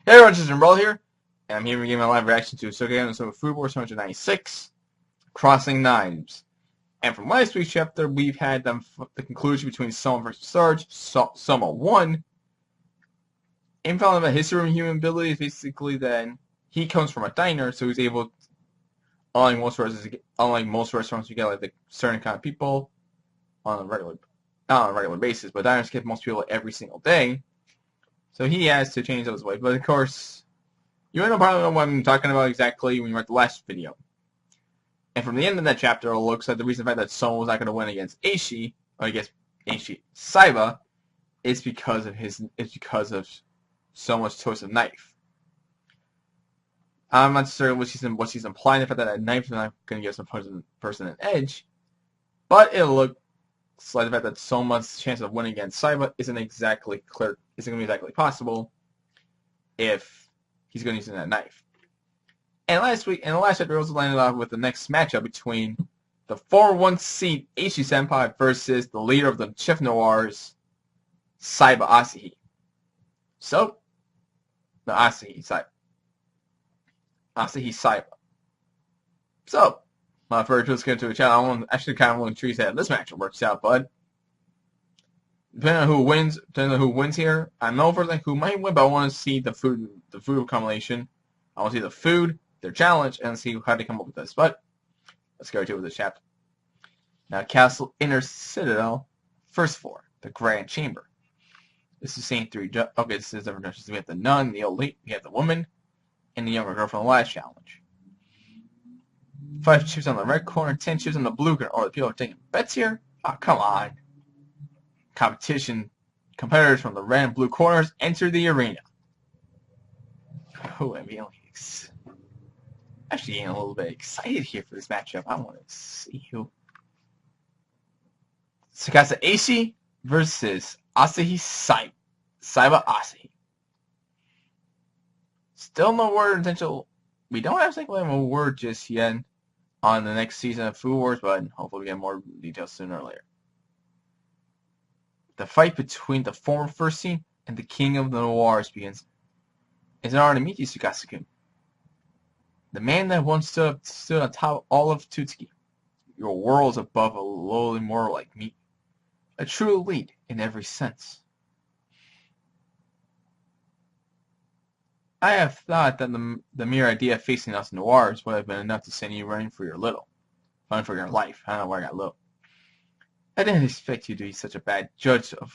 Hey everyone, this is Umbrella here, and I'm here to give my live reaction to Sogeking no Food Wars 196, Crossing Knives. And from last week's chapter, we've had the conclusion between Soma versus Sarge. Soma won, and found out that his superhuman human ability is basically that he comes from a diner, so he's able, unlike most restaurants, you get like the certain kind of people on a regular, not on a regular basis, but diners get most people every single day. So he has to change those ways, but of course. You might probably know what I'm talking about exactly when you read the last video. And from the end of that chapter, it looks like the reason that Soma was not going to win against Aishi, or against Aishi Saiba, is because of Soma's choice of knife. I'm not sure what she's implying, the fact that a knife is not going to give some person an edge, but it looks like the fact that Soma's chance of winning against Saiba isn't going to be exactly possible if he's going to use that knife. And in the last chapter, we also landed off with the next matchup between the 4-1 seed Aishi Senpai versus the leader of the Chef Noirs, Saiba Asahi. So, the Asahi Saiba. So, first, let's get into the channel. I'm actually kind of willing to see how this matchup works out, but depending on who wins here, I know for like who might win, but I want to see the food combination. I want to see the food, their challenge, and see how they come up with this. But let's go to this chapter. Now, Castle Inner Citadel, first floor, the Grand Chamber. This is scene 3. Okay, this is different. We have the nun, the old lady, we have the woman, and the younger girl from the last challenge. 5 chips on the red corner, 10 chips on the blue corner. Oh, the people are taking bets here? Oh, come on. Competitors from the red and blue corners enter the arena. Oh, I'm actually getting a little bit excited here for this matchup. I want to see who. Tsukasa Aishi versus Asahi Saiba Asahi. Still no word potential. We don't have a word just yet on the next season of Food Wars, but hopefully we get more details sooner or later. The fight between the former first scene and the king of the Noirs begins. It's an honor to meet you, Tsukasa-kun. The man that once stood on top of all of Tutsuki. Your world's above a lowly mortal like me. A true elite in every sense. I have thought that the mere idea of facing us Noirs would have been enough to send you running for your life. I don't know where I got little. I didn't expect you to be such a bad judge of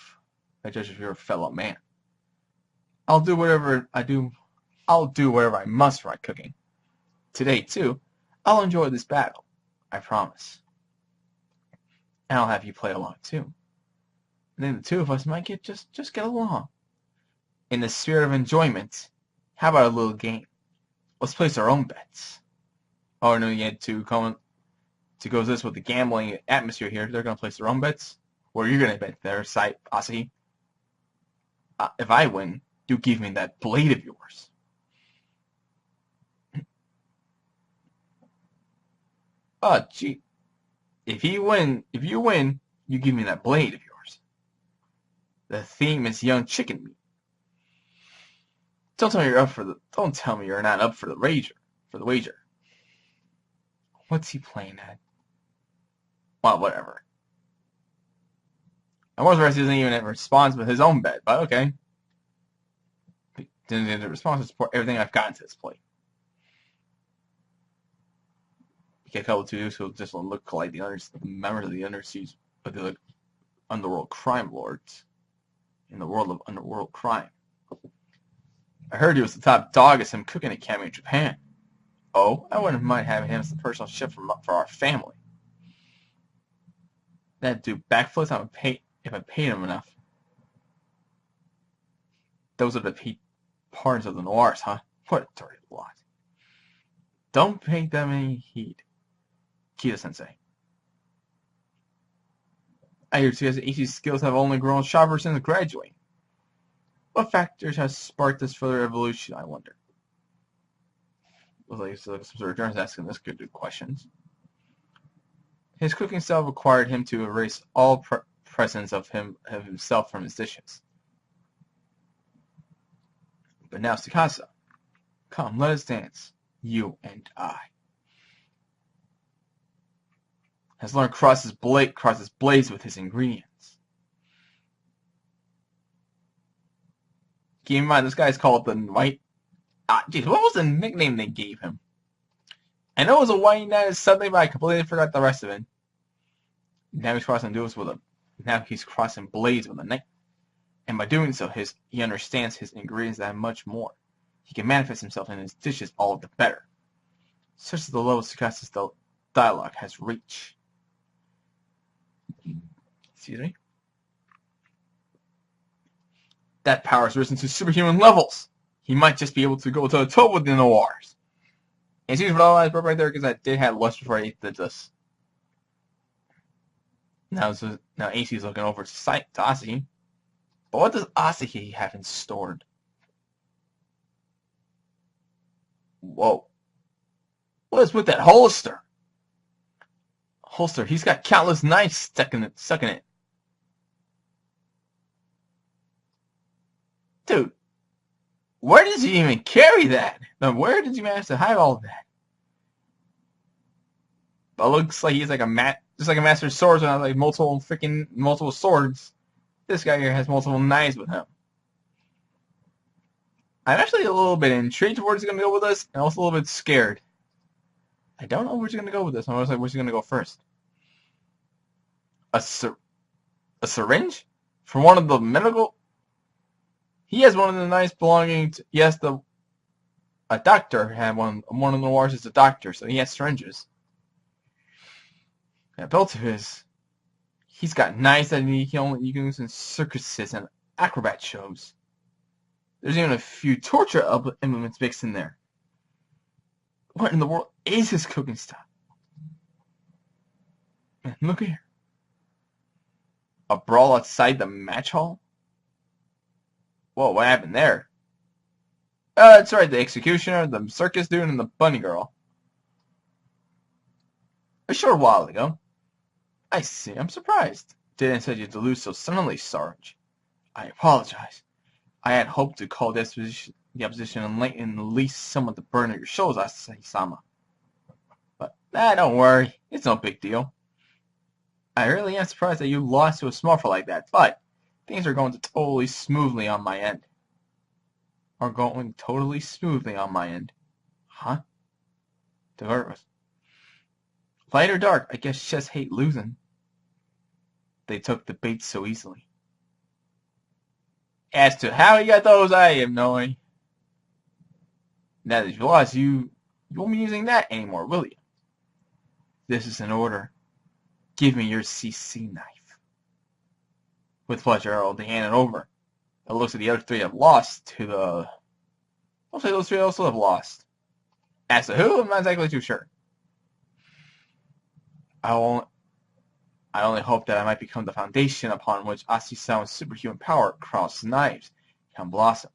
your fellow man. I'll do whatever I must for my cooking. Today, too, I'll enjoy this battle. I promise. And I'll have you play along, too. And then the two of us might just get along. In the spirit of enjoyment, how about a little game? Let's place our own bets. Oh, no, you had to go this with the gambling atmosphere here. They're going to place their own bets. Where are you going to bet there, Asahi? If I win, you give me that blade of yours. Oh, gee. If you win, you give me that blade of yours. The theme is young chicken meat. Don't tell me you're not up for the wager. What's he playing at? Well, whatever. And most rest doesn't even respond with his own bet, but okay. Didn't respond to support everything I've gotten to this plate. You get a couple of twos who just look like the members of the underworld crime lords in the world of underworld crime. I heard he was the top dog at some cooking academy in Japan. Oh, I wouldn't mind having him as the personal chef for our family. That'd do backflips if I paid him enough. Those are the partners of the Noirs, huh? What a dirty lot. Don't pay them any heed. Kita-sensei. I hear Aishi's skills have only grown sharper since graduating. What factors have sparked this further evolution, I wonder? Looks like some sort of journalist asking this good questions. His cooking style required him to erase all presence of himself from his dishes. But now, Tsukasa, come, let us dance, you and I. Has learned crosses blades with his ingredients. Keep in mind, this guy's called the White. Jeez, what was the nickname they gave him? I know it was a White Knight or something, but I completely forgot the rest of it. Now he's crossing blades with a knife, and by doing so, he understands his ingredients that much more. He can manifest himself in his dishes all the better. Such is the level Tsukasa's dialogue has reached. Excuse me. That power has risen to superhuman levels. He might just be able to go toe-to-toe with the Noirs. And see what I was right there, because I did have lunch before I did this. Now AC is looking over to Asahi. But what does Asahi have in store? Whoa. What is with that holster? He's got countless knives stuck in it. Dude, where did you even carry that? Now, where did you manage to hide all of that? But it looks like he's like just like a master of swords and like multiple swords. This guy here has multiple knives with him. I'm actually a little bit intrigued where he's going to go with this, and also a little bit scared. I don't know where he's going to go with this. I was like, where's he going to go first? A syringe? For one of the medical... He has one of the knives belonging to... Yes, a doctor had one. One of the Noirs is a doctor, so he has syringes. And a belt of his... He's got knives that you can use in circuses and acrobat shows. There's even a few torture implements mixed in there. What in the world is his cooking style? Man, look here. A brawl outside the match hall? Whoa, what happened there? That's right, the executioner, the circus dude, and the bunny girl. A short while ago. I see, I'm surprised. Didn't expect you to lose so suddenly, Sarge. I apologize. I had hoped to call the opposition and lighten at least some of the burden of your shoulders, Asahi-sama. But, don't worry. It's no big deal. I really am surprised that you lost to a small fry like that, but things are going totally smoothly on my end. Huh? Diverse. Light or dark, I guess chess hate losing. They took the bait so easily. As to how he got those, I have no idea. Now that you lost, you won't be using that anymore, will you? This is an order. Give me your CC knife. With pleasure, I'll hand it over. It looks like the other three have lost to the... I'll say those three also have lost. As to who, I'm not exactly too sure. I only hope that I might become the foundation upon which Asahi-sama's superhuman power across knives can blossom.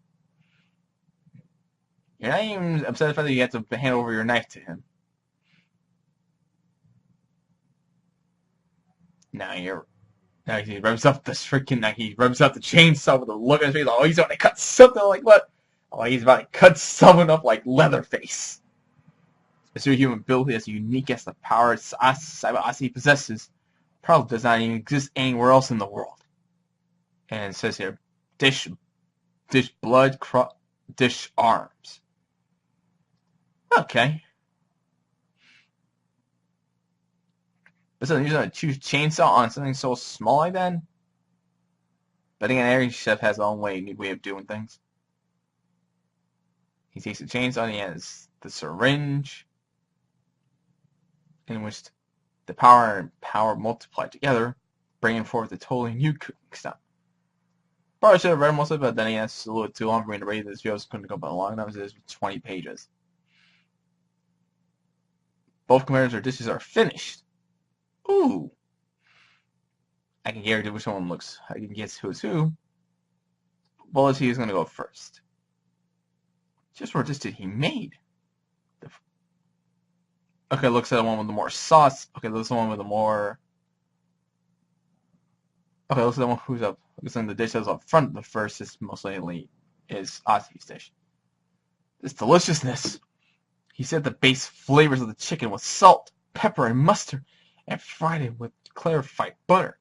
You're not even upset about that you have to hand over your knife to him. Now he revs up the chainsaw with a look on his face. Oh, he's about to cut something like what? Oh, he's about to cut someone up like Leatherface. A superhuman ability as unique as the power Asahi possesses probably does not even exist anywhere else in the world. And it says here, dish blood, dish arms. Okay. But so using a chainsaw on something so small like that? But again, every chef has their own way of doing things. He takes the chainsaw and he has the syringe, in which the power and power multiply together, bringing forth a totally new cooking style. Probably should have read most of it, but then again, it's a little too long for me to read this video, so couldn't go by long enough. It's 20 pages. Both competitors' dishes are finished. Ooh. I can guarantee which one looks. I can guess who's who. Well, let's see who's going to go first. Just what dish did he made? Okay, looks like the one with the more sauce. Okay, looks like the one with the more... Okay, looks like the one who's up. Looks like the dish that's up front. The first is most likely is Asahi's dish. This deliciousness. He said the base flavors of the chicken was salt, pepper, and mustard, and fried it with clarified butter.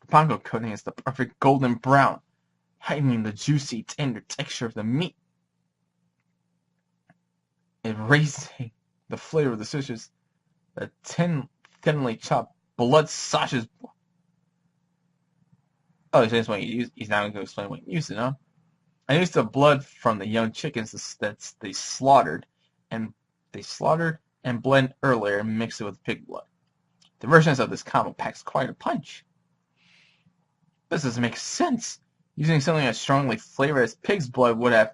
The panko coating is the perfect golden brown, heightening the juicy, tender texture of the meat. And raising the flavor of the dishes, the thinly chopped blood sausages. Oh, he's now going to explain what he used, huh? I used the blood from the young chickens that they slaughtered and blend earlier and mix it with pig blood. The versions of this combo packs quite a punch. This doesn't make sense. Using something as strongly flavored as pig's blood would have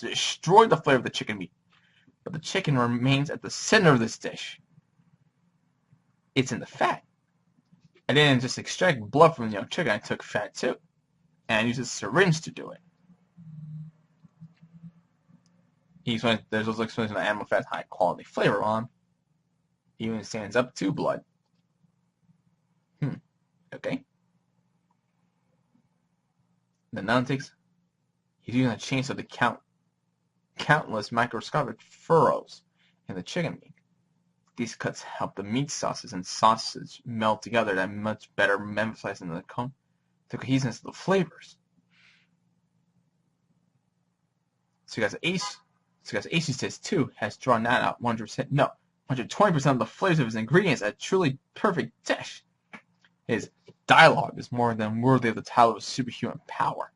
destroyed the flavor of the chicken meat. But the chicken remains at the center of this dish. It's in the fat. I didn't just extract blood from the young chicken, I took fat too. And I used a syringe to do it. There's also explanation that animal fat has high quality flavor on. Even stands up to blood. Okay. The nonstick, he's using a chainsaw to count countless microscopic furrows in the chicken meat. These cuts help the meat sauces and sausage melt together that much better emphasizing the cohesiveness of the flavors. Aces Taste 2 has drawn that out 120% of the flavors of his ingredients, a truly perfect dish. His dialogue is more than worthy of the title of superhuman power.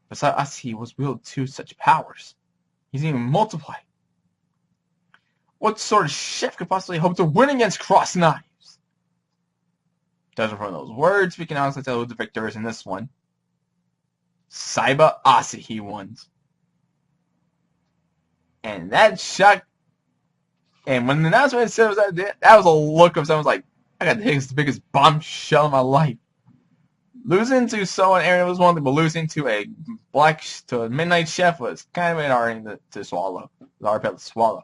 Besides us, he was wielded two such powers. He's even multiplied. What sort of chef could possibly hope to win against cross knives? Judging from those words, we can honestly tell who the victor is in this one. Saiba Asahi wins. And that shocked. And when the announcement said that was a look of someone's like, I got to hit the biggest bombshell in my life. Losing to someone Aaron was one thing, but losing to a midnight chef was kind of an hard thing to swallow. It was hard pill to swallow.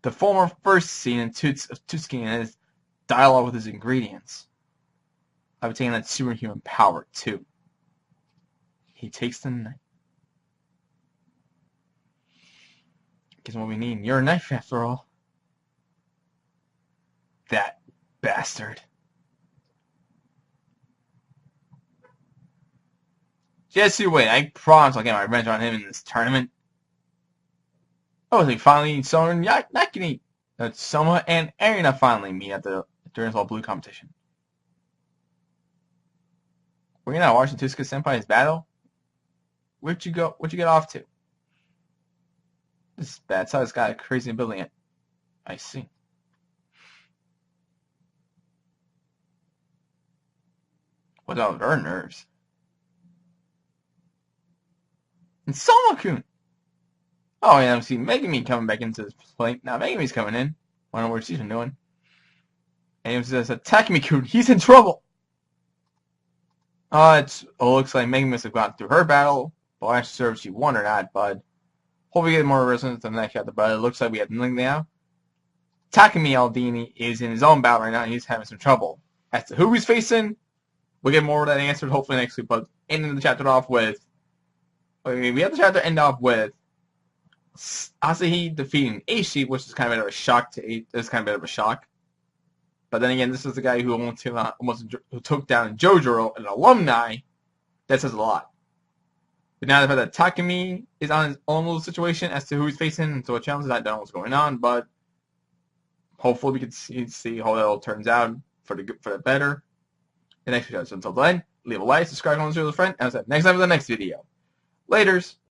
The former first scene in Tutsuki and his dialogue with his ingredients. I've obtained that superhuman power too. He takes the knife. Guess what we need? You're a knife after all. That bastard. Just you wait, I promise I'll get my revenge on him in this tournament. Oh, they finally Soma and Arena finally meet at the during the blue competition. Were you not watching Tutsuki Senpai's battle? Where'd you go? What'd you get off to? This bad side's got a crazy ability in it. I see. What's up with her nerves? And Soma-kun! Oh, yeah, I see Megumi coming back into this play. Now Megumi's coming in. Wonder what she's been doing. And he says, Takumi-kun, he's in trouble! It looks like Megumi must have gotten through her battle. But I'm sure if she won or not, bud. Hope we get more resonance than that chapter, but it looks like we have nothing now. Takumi Aldini is in his own battle right now, and he's having some trouble. As to who he's facing, we'll get more of that answered hopefully next week, but ending the chapter off with... we have the chapter end off with Asahi defeating Aishi, which is kind of a bit of a shock to it's kind of a bit of a shock. But then again, this is the guy who who took down Jojoro, an alumni. That says a lot. But now the fact that Takumi is on his own little situation as to who he's facing and to what challenges, I don't know what's going on, but hopefully we can see how that all turns out for the better. The next video. So until then, leave a like, subscribe, comment, share with a friend, and I'll see you next time for the next video. Laters.